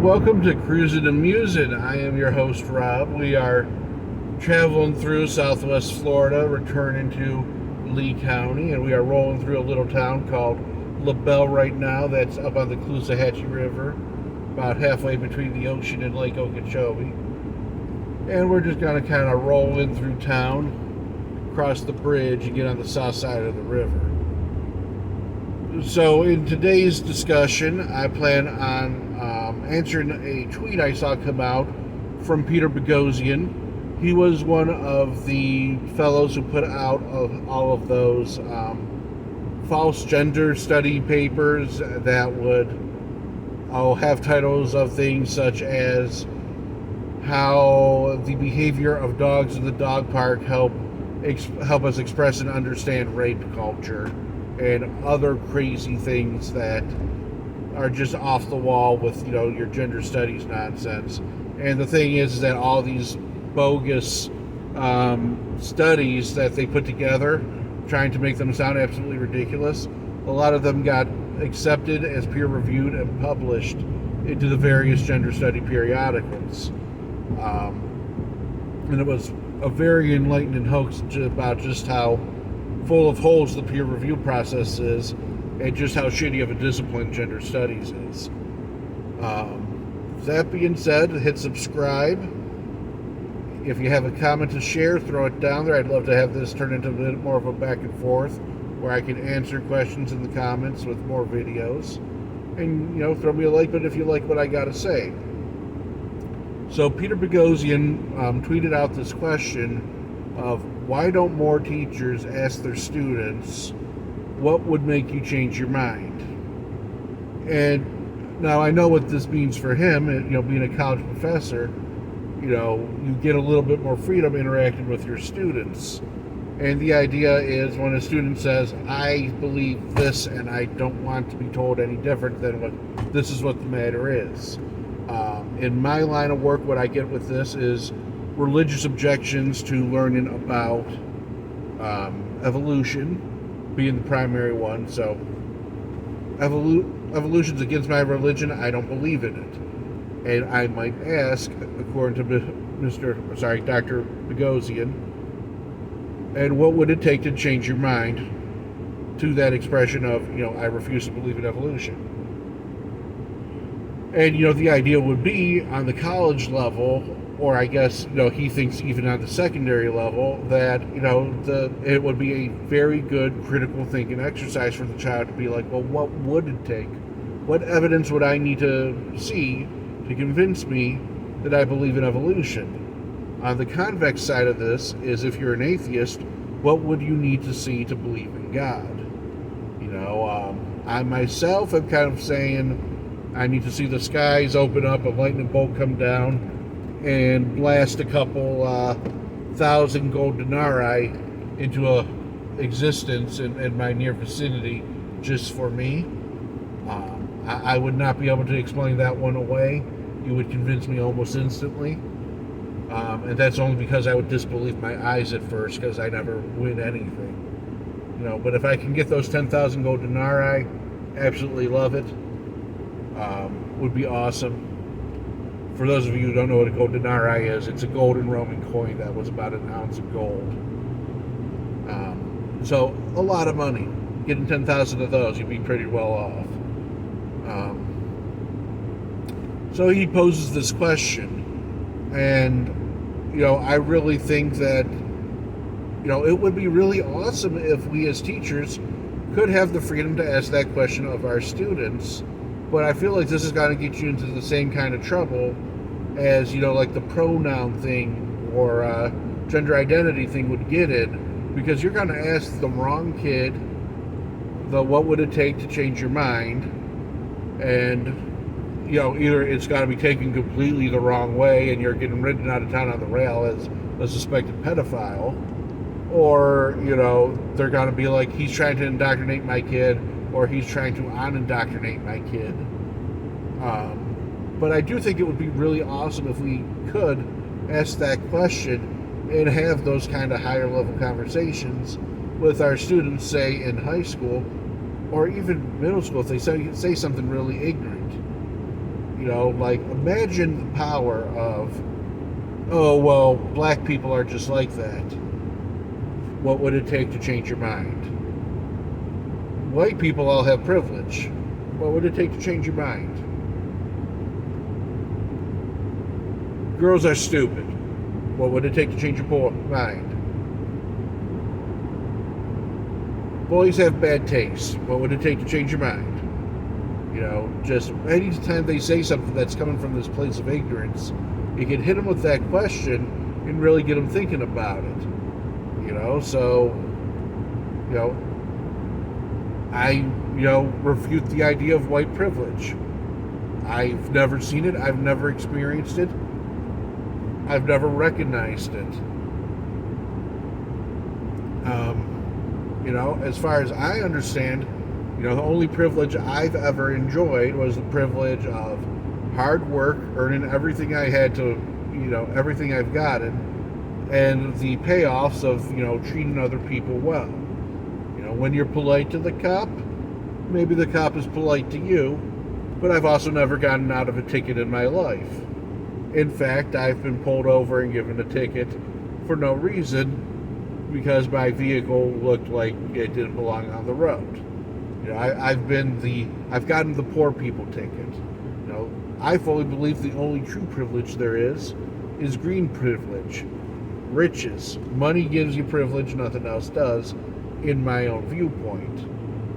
Welcome to Cruising and Musing. I am your host, Rob. We are traveling through Southwest Florida, returning to Lee County, and we are rolling through a little town called LaBelle right now that's up on the Caloosahatchee River, about halfway between the ocean and Lake Okeechobee. And we're just going to kind of roll in through town, cross the bridge, and get on the south side of the river. So in today's discussion, I plan on answering a tweet I saw come out from Peter Boghossian. He was one of the fellows who put out all of those false gender study papers that would have titles of things such as how the behavior of dogs in the dog park help us express and understand rape culture, and other crazy things that are just off the wall with, your gender studies nonsense. And the thing is that all these bogus studies that they put together, trying to make them sound absolutely ridiculous, a lot of them got accepted as peer-reviewed and published into the various gender study periodicals. And it was a very enlightening hoax about just how full of holes the peer review process is, and just how shitty of a discipline gender studies is. That being said, hit subscribe. If you have a comment to share, throw it down there. I'd love to have this turn into a bit more of a back and forth where I can answer questions in the comments with more videos. And, throw me a like button if you like what I got to say. So Peter Boghossian tweeted out this question of, why don't more teachers ask their students what would make you change your mind? And now I know what this means for him. Being a college professor, you get a little bit more freedom interacting with your students. And the idea is, when a student says, I believe this and I don't want to be told any different than what this is what the matter is. In my line of work, what I get with this is religious objections to learning about evolution being the primary one. So evolution's against my religion. I don't believe in it. And I might ask, according to Dr. Boghossian, and what would it take to change your mind to that expression of, I refuse to believe in evolution? And, the idea would be on the college level, or I guess, he thinks even on the secondary level, that, it would be a very good critical thinking exercise for the child to be like, well, what would it take? What evidence would I need to see to convince me that I believe in evolution? On the convex side of this is, if you're an atheist, what would you need to see to believe in God? I myself am kind of saying, I need to see the skies open up, a lightning bolt come down, and blast a couple thousand gold denarii into existence in my near vicinity just for me. I would not be able to explain that one away. You would convince me almost instantly. And that's only because I would disbelieve my eyes at first, because I never win anything. But if I can get those 10,000 gold denarii, absolutely love it. Would be awesome. For those of you who don't know what a gold denarii is, it's a golden Roman coin that was about an ounce of gold. So a lot of money. Getting 10,000 of those, you'd be pretty well off. So he poses this question, and I really think that it would be really awesome if we as teachers could have the freedom to ask that question of our students. But I feel like this is going to get you into the same kind of trouble as, like the pronoun thing or gender identity thing would get in, because you're going to ask the wrong kid what would it take to change your mind, and either it's got to be taken completely the wrong way and you're getting ridden out of town on the rail as a suspected pedophile, or they're going to be like, he's trying to indoctrinate my kid, or he's trying to unindoctrinate my kid. But I do think it would be really awesome if we could ask that question and have those kind of higher level conversations with our students, say in high school or even middle school, if they say something really ignorant. Like, imagine the power of, oh, well, black people are just like that. What would it take to change your mind? White people all have privilege. What would it take to change your mind? Girls are stupid. What would it take to change your mind? Boys have bad taste. What would it take to change your mind? Just any time they say something that's coming from this place of ignorance, you can hit them with that question and really get them thinking about it. I refute the idea of white privilege. I've never seen it. I've never experienced it. I've never recognized it. As far as I understand, the only privilege I've ever enjoyed was the privilege of hard work, earning everything I had to, everything I've gotten, and the payoffs of, treating other people well. When you're polite to the cop, maybe the cop is polite to you, but I've also never gotten out of a ticket in my life. In fact, I've been pulled over and given a ticket for no reason because my vehicle looked like it didn't belong on the road. I've gotten the poor people ticket. I fully believe the only true privilege there is green privilege. Riches. Money gives you privilege, nothing else does, in my own viewpoint,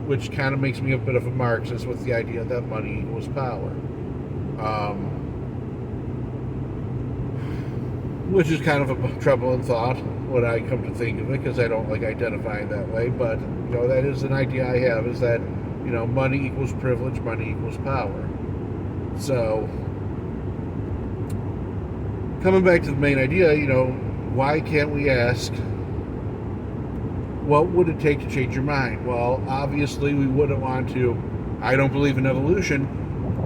which kind of makes me a bit of a Marxist with the idea that money equals power. Which is kind of a troubling thought when I come to think of it, because I don't like identifying that way, but that is an idea I have, is that money equals privilege, money equals power. So coming back to the main idea, why can't we ask, what would it take to change your mind? Well, obviously we wouldn't want to, I don't believe in evolution.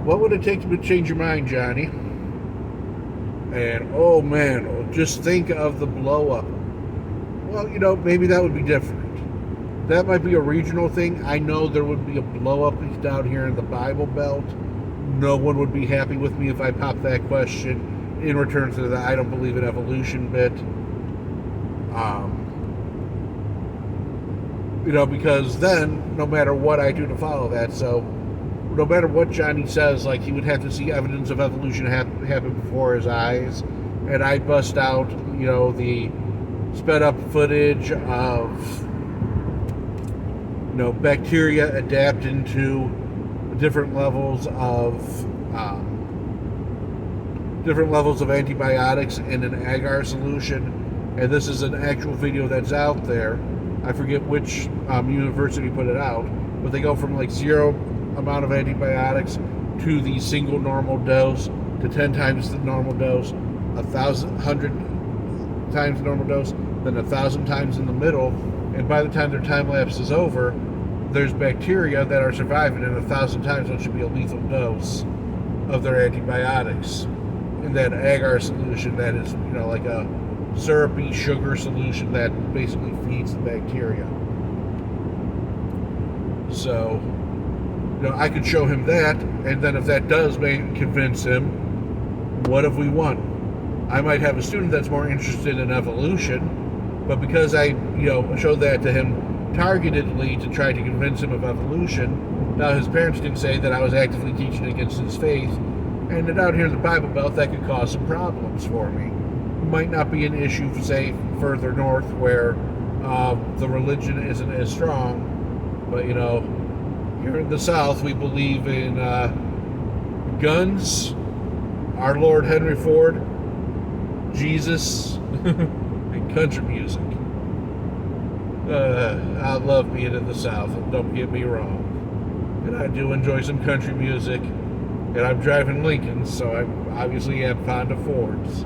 What would it take to change your mind, Johnny? And, oh man, just think of the blow up. Well, maybe that would be different. That might be a regional thing. I know there would be a blow up down here in the Bible Belt. No one would be happy with me if I popped that question in return to the I don't believe in evolution bit. Because then, no matter what I do to follow that, so no matter what Johnny says, like, he would have to see evidence of evolution happen before his eyes, and I bust out, the sped up footage of, bacteria adapting to different levels of antibiotics in an agar solution, and this is an actual video that's out there. I forget which university put it out, but they go from like zero amount of antibiotics to the single normal dose to 10 times the normal dose, 100 times the normal dose, then 1,000 times in the middle, and by the time their time lapse is over, there's bacteria that are surviving, and 1,000 times what should be a lethal dose of their antibiotics in that agar solution that is, like a syrupy sugar solution that basically feeds the bacteria. So, I could show him that, and then if that does convince him, what have we won? I might have a student that's more interested in evolution, but because I, showed that to him targetedly to try to convince him of evolution, now his parents can say that I was actively teaching against his faith, and that out here in the Bible Belt, that could cause some problems for me. Might not be an issue, say, further north where the religion isn't as strong, but here in the South we believe in guns, our Lord Henry Ford, Jesus, and country music. I love being in the South, don't get me wrong, and I do enjoy some country music, and I'm driving Lincolns, so I obviously am fond of Fords.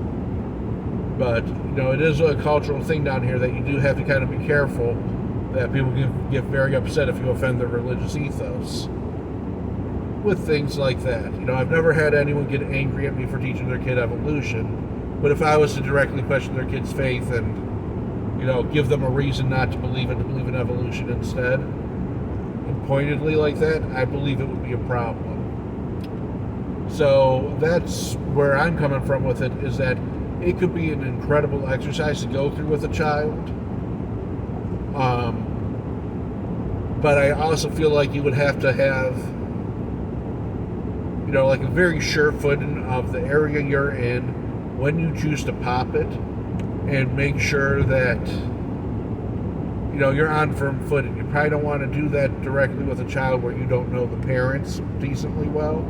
But, it is a cultural thing down here that you do have to kind of be careful, that people can get very upset if you offend their religious ethos with things like that. I've never had anyone get angry at me for teaching their kid evolution, but if I was to directly question their kid's faith and, give them a reason not to believe in evolution instead, and pointedly like that, I believe it would be a problem. So that's where I'm coming from with it, is that it could be an incredible exercise to go through with a child. But I also feel like you would have to have, like a very sure footing of the area you're in when you choose to pop it, and make sure that, you're on firm footing. You probably don't want to do that directly with a child where you don't know the parents decently well.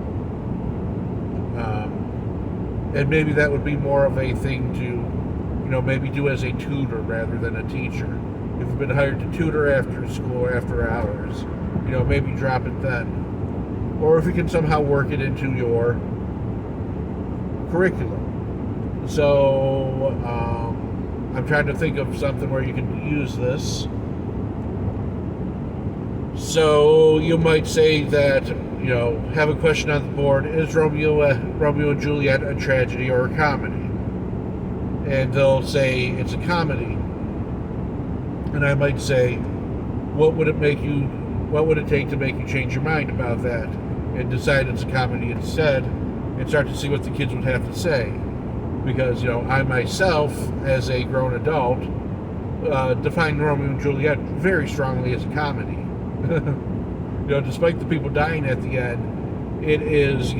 And maybe that would be more of a thing to, maybe do as a tutor rather than a teacher. If you've been hired to tutor after school or after hours, maybe drop it then. Or if you can somehow work it into your curriculum. So, I'm trying to think of something where you can use this. So you might say that, have a question on the board: is Romeo and Juliet a tragedy or a comedy? And they'll say it's a comedy. And I might say, what would it take to make you change your mind about that and decide it's a comedy instead, and start to see what the kids would have to say? Because, I myself, as a grown adult, define Romeo and Juliet very strongly as a comedy. Despite the people dying at the end, it is,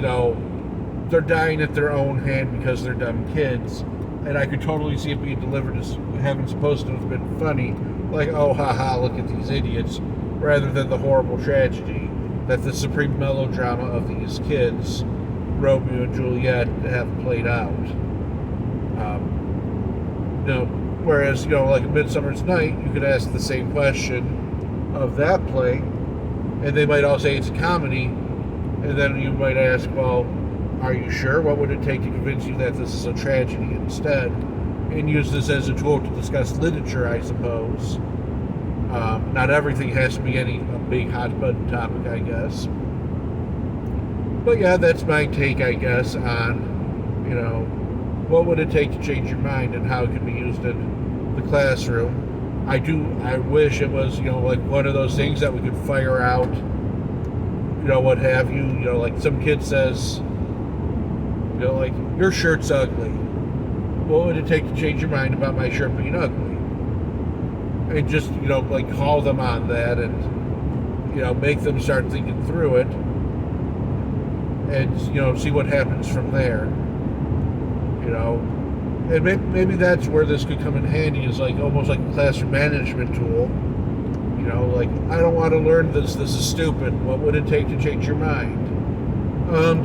they're dying at their own hand because they're dumb kids. And I could totally see it being delivered as having supposed to have been funny, like, oh, haha, look at these idiots, rather than the horrible tragedy that the supreme melodrama of these kids, Romeo and Juliet, have played out. Whereas, like A Midsummer's Night, you could ask the same question of that play, and they might all say it's a comedy, and then you might ask, well, are you sure? What would it take to convince you that this is a tragedy instead? And use this as a tool to discuss literature, I suppose. Not everything has to be a big hot button topic, I guess. But yeah, that's my take, I guess, on, what would it take to change your mind and how it can be used in the classroom. I wish it was, like one of those things that we could fire out, what have you. Like some kid says, like, your shirt's ugly. What would it take to change your mind about my shirt being ugly? And just, like call them on that and, make them start thinking through it and, see what happens from there. And maybe that's where this could come in handy, is like almost like a classroom management tool. Like, I don't want to learn this. This is stupid. What would it take to change your mind?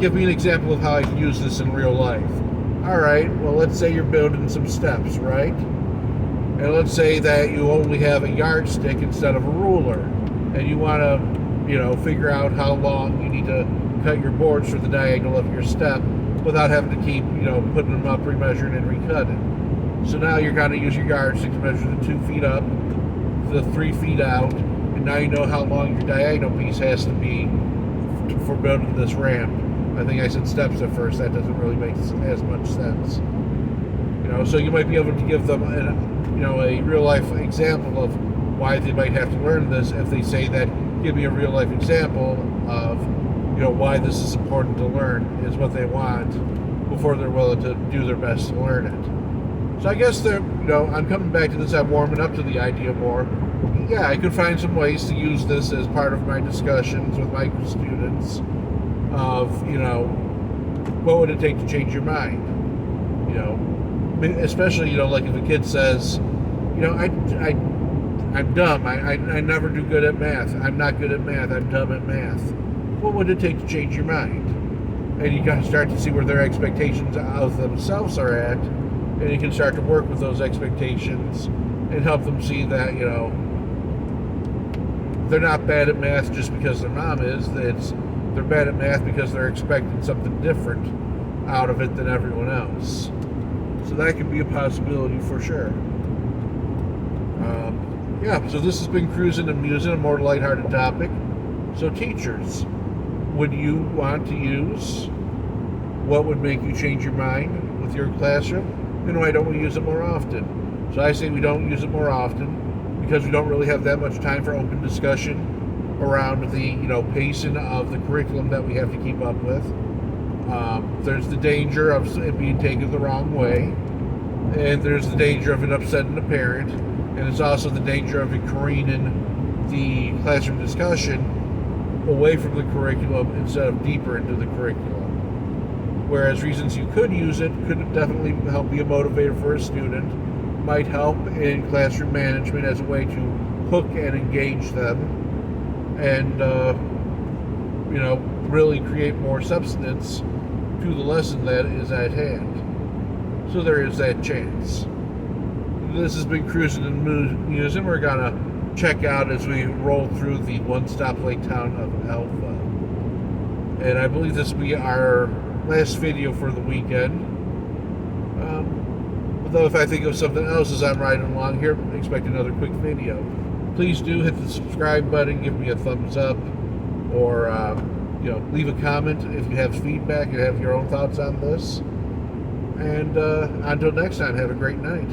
Give me an example of how I can use this in real life. All right, well, let's say you're building some steps, right? And let's say that you only have a yardstick instead of a ruler, and you want to, figure out how long you need to cut your boards for the diagonal of your step without having to keep, putting them up, remeasuring, and recutting. So now you're going to use your yardstick to measure the 2 feet up, the 3 feet out, and now you know how long your diagonal piece has to be for building this ramp. I think I said steps at first. That doesn't really make as much sense. So you might be able to give them a real life example of why they might have to learn this if they say that, give me a real life example of why this is important to learn, is what they want, before they're willing to do their best to learn it. So I guess I'm coming back to this. I'm warming up to the idea more. Yeah, I could find some ways to use this as part of my discussions with my students of, what would it take to change your mind? Especially, like if a kid says, I'm dumb. I never do good at math. I'm not good at math. I'm dumb at math. What would it take to change your mind? And you got to start to see where their expectations of themselves are at, and you can start to work with those expectations and help them see that, they're not bad at math just because their mom is. They're bad at math because they're expecting something different out of it than everyone else. So that could be a possibility for sure. So this has been Cruising and Musing, a more lighthearted topic. So teachers, would you want to use what would make you change your mind with your classroom? And why don't we use it more often? So I say we don't use it more often because we don't really have that much time for open discussion around the pacing of the curriculum that we have to keep up with. There's the danger of it being taken the wrong way, and there's the danger of it upsetting the parent, and there's also the danger of it careening the classroom discussion away from the curriculum instead of deeper into the curriculum. Whereas reasons you could use it could definitely help be a motivator for a student, might help in classroom management as a way to hook and engage them, and really create more substance to the lesson that is at hand. So there is that chance. This has been Cruising and Musing. We're gonna check out as we roll through the one-stop lake town of Alpha, and I believe this will be our last video for the weekend. Although if I think of something else as I'm riding along here, expect another quick video. Please do hit the subscribe button, give me a thumbs up, or leave a comment if you have feedback, you have your own thoughts on this. And until next time, have a great night.